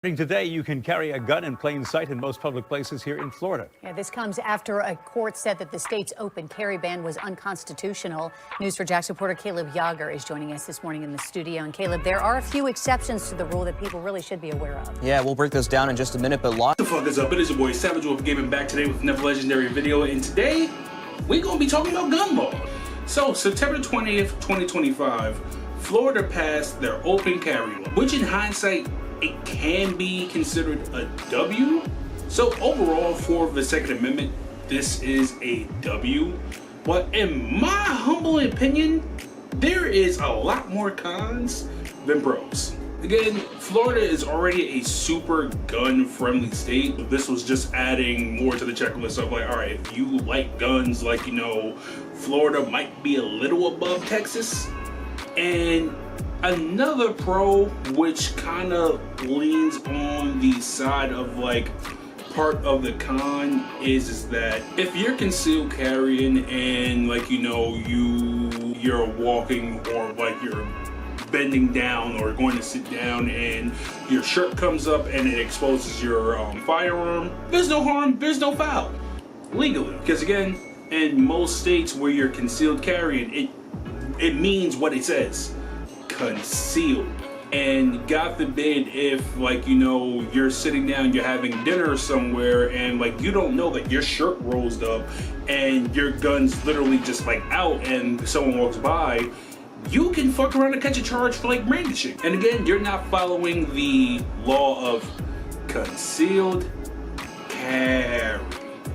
Today, you can carry a gun in plain sight in most public places here in Florida. Yeah, this comes after a court said that the state's open carry ban was unconstitutional. News4JAX reporter Caleb Yager is joining us this morning in the studio. And Caleb, there are a few exceptions to the rule that people really should be aware of. Yeah, we'll break those down in just a minute, but What the fuck is up? It is your boy Savage Wolf Gaming back today with another legendary video, and today we're gonna be talking about gun law. So September 20th, 2025, Florida passed their open carry law, which in hindsight it can be considered a W. So overall, for the Second Amendment, this is a W. But in my humble opinion, there is a lot more cons than pros. Again, Florida is already a super gun-friendly state. This was just adding more to the checklist of like, all right, if you like guns, like, you know, Florida might be a little above Texas. And another pro, which kind of leans on the side of like part of the con, is that if you're concealed carrying and like, you know, you're walking or like you're bending down or going to sit down and your shirt comes up and it exposes your firearm, there's no harm, there's no foul legally. Because again, in most states where you're concealed carrying, it means what it says, concealed. And God forbid if, like, you know, you're sitting down, you're having dinner somewhere and like you don't know that your shirt rolls up and your gun's literally just like out and someone walks by, you can fuck around and catch a charge for like brandishing. And again, you're not following the law of concealed carry.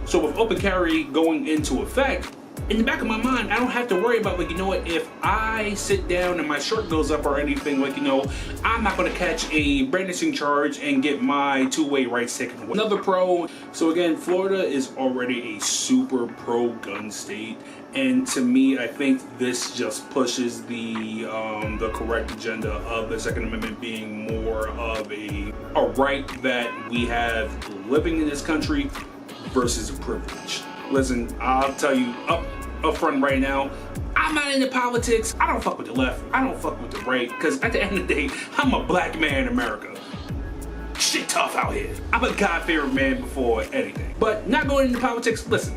So with open carry going into effect, in the back of my mind, I don't have to worry about, like, you know what, if I sit down and my shirt goes up or anything, like, you know, I'm not going to catch a brandishing charge and get my two-way rights taken away. Another pro, so again, Florida is already a super pro-gun state, and to me, I think this just pushes the correct agenda of the Second Amendment being more of a right that we have living in this country versus a privilege. Listen, I'll tell you up front right now, I'm not into politics. I don't fuck with the left. I don't fuck with the right. Because at the end of the day, I'm a black man in America. Shit tough out here. I'm a God-fearing man before anything. But not going into politics, listen,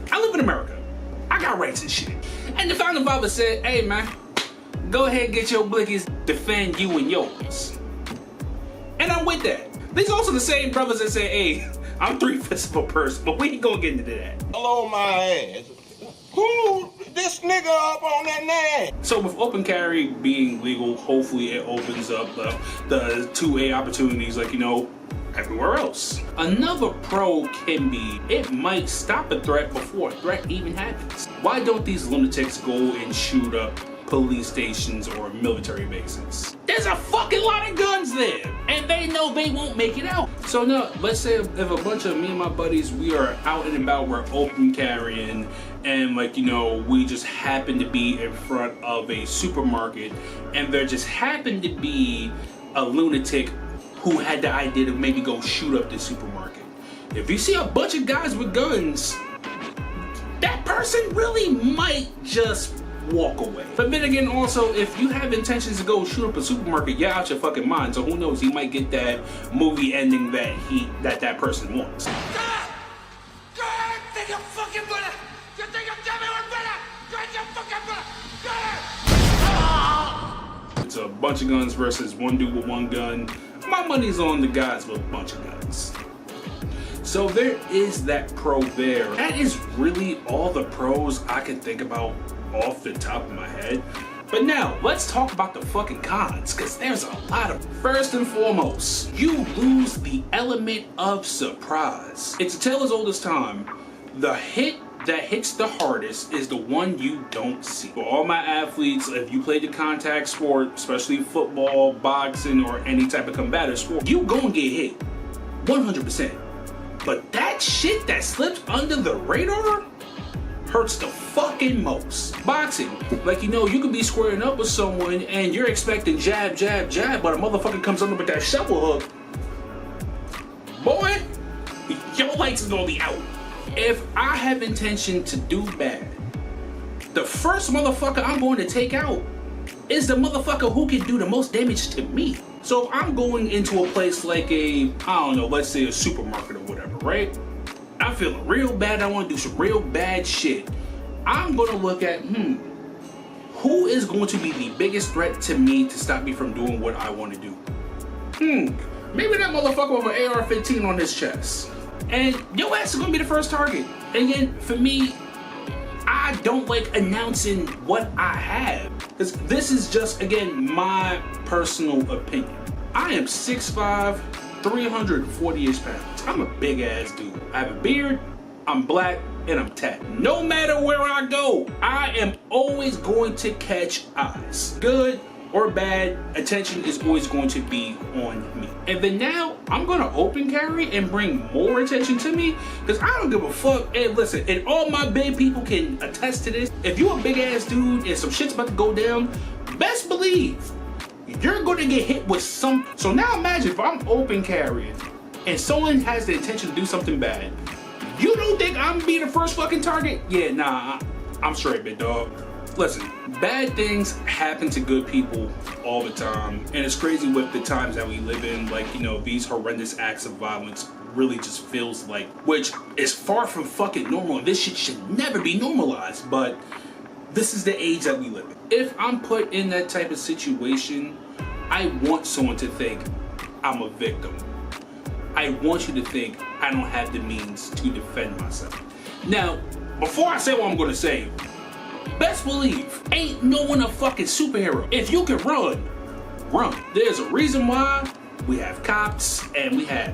I live in America. I got rights and shit. And the founding father said, hey man, go ahead and get your blickies, defend you and yours. And I'm with that. These also the same brothers that say, hey, I'm 3/5 of a person, but we ain't gonna get into that. Hello, my ass. Who this nigga up on that name? So with open carry being legal, hopefully it opens up the 2A opportunities, like, you know, everywhere else. Another pro can be, it might stop a threat before a threat even happens. Why don't these lunatics go and shoot up police stations or military bases? There's a fucking lot of guns there, and they know they won't make it out. So no, let's say if a bunch of me and my buddies, we are out and about, we're open carrying, and like, you know, we just happen to be in front of a supermarket, and there just happened to be a lunatic who had the idea to maybe go shoot up the supermarket. If you see a bunch of guys with guns, that person really might just walk away. But then again, also, if you have intentions to go shoot up a supermarket, you're out your fucking mind. So who knows? He might get that movie ending that that person wants. It's a bunch of guns versus one dude with one gun. My money's on the guys with a bunch of guns. So there is that pro there. That is really all the pros I can think about off the top of my head. But now, let's talk about the fucking cons, because there's a lot of them. First and foremost, you lose the element of surprise. It's a tale as old as time. The hit that hits the hardest is the one you don't see. For all my athletes, if you play the contact sport, especially football, boxing, or any type of combative sport, you gonna get hit, 100%. But that shit that slips under the radar hurts the fucking most. Boxing, like, you know, you could be squaring up with someone and you're expecting jab, jab, jab, but a motherfucker comes under with that shovel hook. Boy, your lights is gonna be out. If I have intention to do bad, the first motherfucker I'm going to take out is the motherfucker who can do the most damage to me. So if I'm going into a place like I don't know, let's say a supermarket or whatever, right? I'm feeling real bad, I want to do some real bad shit. I'm going to look at, who is going to be the biggest threat to me to stop me from doing what I want to do? Maybe that motherfucker with an AR-15 on his chest. And your ass is going to be the first target. And again, for me, I don't like announcing what I have. Because this is just, again, my personal opinion. I am 6'5", 340-ish pounds. I'm a big ass dude. I have a beard, I'm black, and I'm tatted. No matter where I go, I am always going to catch eyes. Good or bad, attention is always going to be on me. And then now, I'm gonna open carry and bring more attention to me, because I don't give a fuck. And listen, and all my big people can attest to this. If you a big ass dude and some shit's about to go down, best believe you're gonna get hit with some. So now imagine if I'm open carrying and someone has the intention to do something bad. You don't think I'm gonna be the first fucking target? Yeah, nah, I'm straight, big dog. Listen, bad things happen to good people all the time, and it's crazy with the times that we live in. Like, you know, these horrendous acts of violence really just feels like, which is far from fucking normal. This shit should never be normalized, but this is the age that we live in. If I'm put in that type of situation, I want someone to think I'm a victim. I want you to think I don't have the means to defend myself. Now, before I say what I'm gonna say, best believe, ain't no one a fucking superhero. If you can run, run. There's a reason why we have cops and we have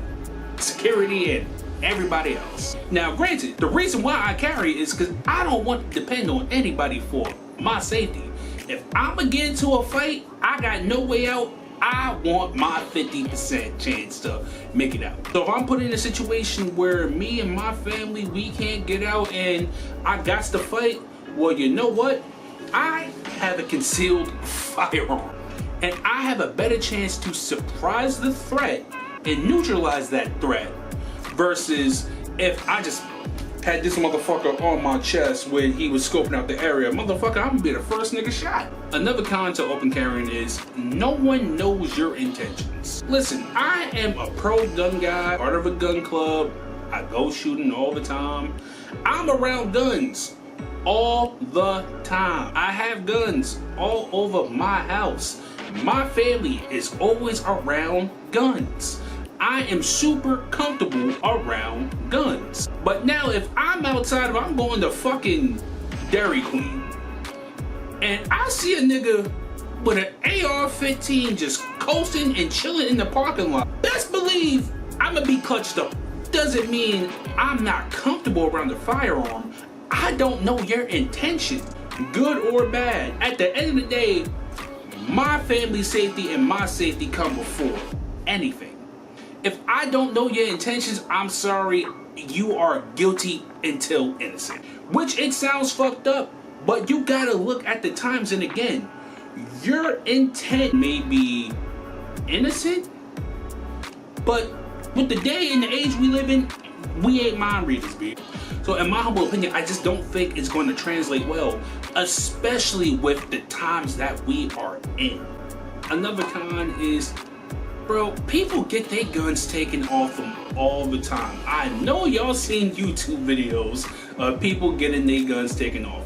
security and everybody else. Now, granted, the reason why I carry is because I don't want to depend on anybody for my safety. If I'm gonna get into a fight, I got no way out. I want my 50% chance to make it out. So if I'm put in a situation where me and my family, we can't get out and I got to fight, well, you know what? I have a concealed firearm, and I have a better chance to surprise the threat and neutralize that threat versus if I just had this motherfucker on my chest when he was scoping out the area. Motherfucker, I'm gonna be the first nigga shot. Another con to open carrying is no one knows your intentions. Listen, I am a pro gun guy, part of a gun club. I go shooting all the time. I'm around guns all the time. I have guns all over my house. My family is always around guns. I am super comfortable around guns. But now if I'm outside, if I'm going to fucking Dairy Queen and I see a nigga with an AR-15 just coasting and chilling in the parking lot, best believe I'm gonna be clutched up. Doesn't mean I'm not comfortable around the firearm. I don't know your intention, good or bad. At the end of the day, my family's safety and my safety come before anything. If I don't know your intentions, I'm sorry, you are guilty until innocent. Which it sounds fucked up, but you gotta look at the times, and again, your intent may be innocent, but with the day and the age we live in, we ain't mind readers, B. So in my humble opinion, I just don't think it's going to translate well, especially with the times that we are in. Another con is, bro, people get their guns taken off them all the time. I know y'all seen YouTube videos of people getting their guns taken off them.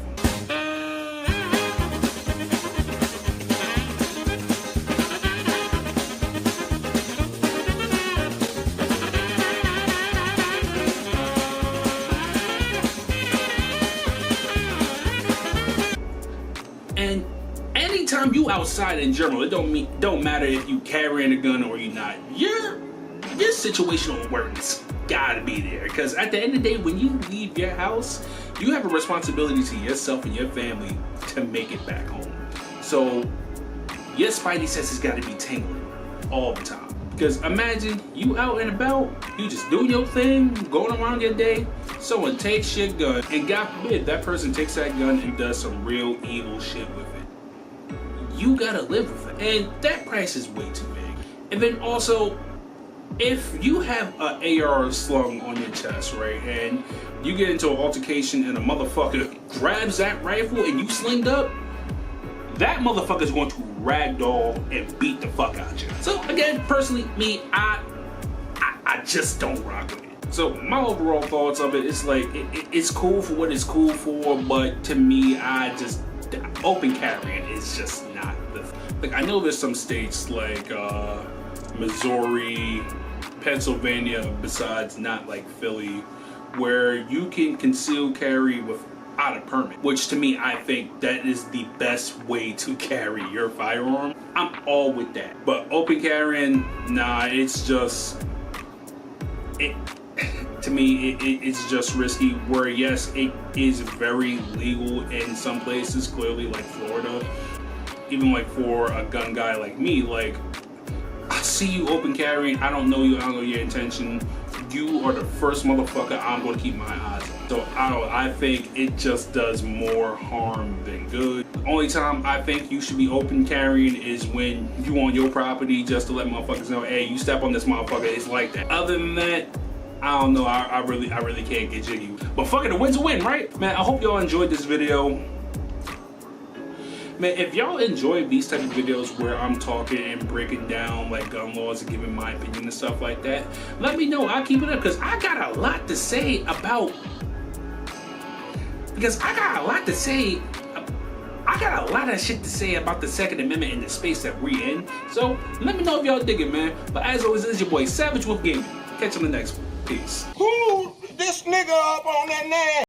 And anytime you outside in general, it don't matter if you carrying a gun or you're not. Your situational awareness gotta be there, because at the end of the day, when you leave your house, you have a responsibility to yourself and your family to make it back home. So your spidey senses gotta be tingling all the time. Because imagine you out and about, you just doing your thing, going around your day, someone takes your gun, and God forbid that person takes that gun and does some real evil shit with it. You gotta live with it, and that price is way too big. And then also, if you have an AR slung on your chest, right, and you get into an altercation and a motherfucker grabs that rifle and you slinged up, that motherfucker's going to ragdoll and beat the fuck out you. So again, personally, me, I just don't rock with it. So my overall thoughts of it is like, it's cool for what it's cool for, but to me, open carrying is just not the, like, I know there's some states like Missouri, Pennsylvania, besides not like Philly, where you can conceal carry without a permit, which to me, I think that is the best way to carry your firearm. I'm all with that. But open carrying, nah, it's just, to me, it's just risky. Where yes, it is very legal in some places, clearly like Florida. Even like for a gun guy like me, like, I see you open carrying, I don't know you, I don't know your intention. You are the first motherfucker I'm going to keep my eyes on. So I think it just does more harm than good. The only time I think you should be open carrying is when you on your property, just to let motherfuckers know, hey, you step on this motherfucker, it's like that. Other than that, I don't know, I really can't get jiggy. But fuck it, a win's a win, right? Man, I hope y'all enjoyed this video. Man, if y'all enjoy these type of videos where I'm talking and breaking down like gun laws and giving my opinion and stuff like that, let me know. I'll keep it up, because I got a lot to say about, I got a lot of shit to say about the Second Amendment and the space that we in. So let me know if y'all dig it, man. But as always, this is your boy Savage Wolf Gaming. Catch you on the next one. Peace. Who this nigga up on that name?